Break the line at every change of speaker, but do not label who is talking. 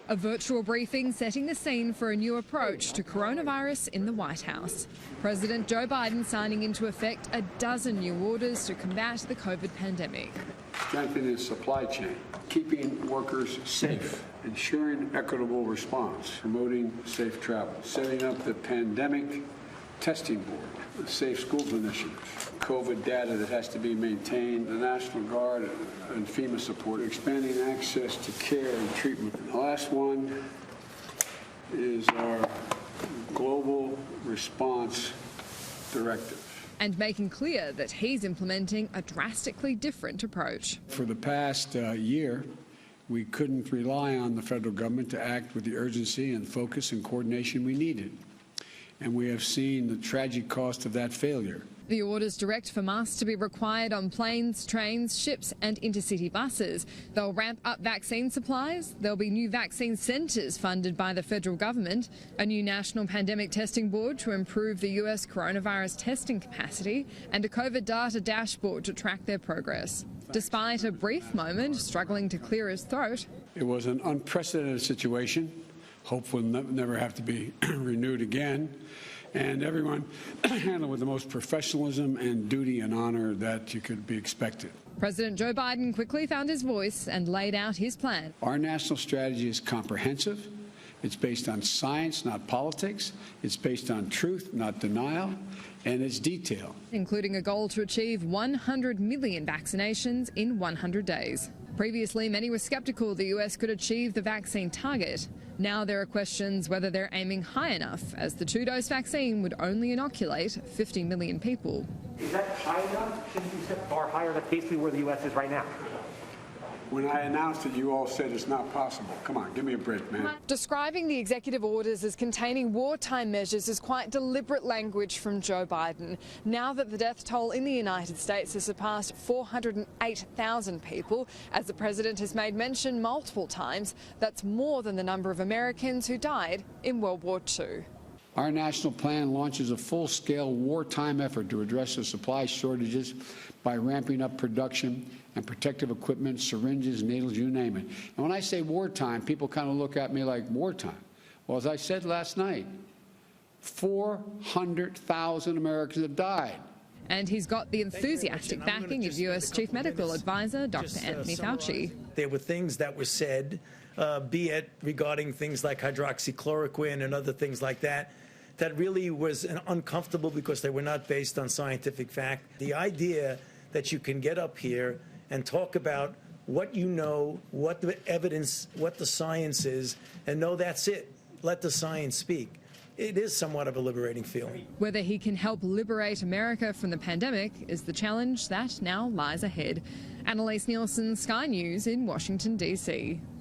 A virtual briefing setting the scene for a new approach to coronavirus in the White House. President Joe Biden signing into effect a dozen new orders to combat the COVID pandemic.
Strengthening the supply chain, keeping workers safe, ensuring equitable response, promoting safe travel, setting up the pandemic testing board, the Safe Schools Initiative, COVID data that has to be maintained, the National Guard and FEMA support, expanding access to care and treatment. And the last one is our Global Response Directive.
And making clear that he's implementing a drastically different approach.
For the past year, we couldn't rely on the federal government to act with the urgency and focus and coordination we needed. And we have seen the tragic cost of that failure.
The orders direct for masks to be required on planes, trains, ships and intercity buses. They'll ramp up vaccine supplies. There'll be new vaccine centres funded by the federal government, a new national pandemic testing board to improve the US coronavirus testing capacity, and a COVID data dashboard to track their progress. Despite a brief moment struggling to clear his throat.
It was an unprecedented situation. Hope will never have to be renewed again. And everyone handled with the most professionalism and duty and honor that you could be expected.
President Joe Biden quickly found his voice and laid out his plan.
Our national strategy is comprehensive. It's based on science, not politics. It's based on truth, not denial. And it's detailed.
Including a goal to achieve 100 million vaccinations in 100 days. Previously, many were sceptical the US could achieve the vaccine target. Now there are questions whether they're aiming high enough, as the two-dose vaccine would only inoculate 50 million people.
Is that high enough? Shouldn't you set far higher? That's basically where the U.S. is right now.
When I announced it, you all said it's not possible. Come on, give me a break, man.
Describing the executive orders as containing wartime measures is quite deliberate language from Joe Biden. Now that the death toll in the United States has surpassed 408,000 people, as the president has made mention multiple times, that's more than the number of Americans who died in World War II.
Our national plan launches a full-scale wartime effort to address the supply shortages by ramping up production and protective equipment, syringes, needles, you name it. And when I say wartime, people kind of look at me like wartime. Well, as I said last night, 400,000 Americans have died.
And he's got the enthusiastic backing of US Chief Medical Advisor Dr. Anthony Fauci.
There were things that were said, be it regarding things like hydroxychloroquine and other things like that, that really was uncomfortable because they were not based on scientific fact. The idea that you can get up here and talk about what you know, what the evidence, what the science is, and no, that's it. Let the science speak. It is somewhat of a liberating feeling.
Whether he can help liberate America from the pandemic is the challenge that now lies ahead. Annalise Nielsen, Sky News in Washington, D.C.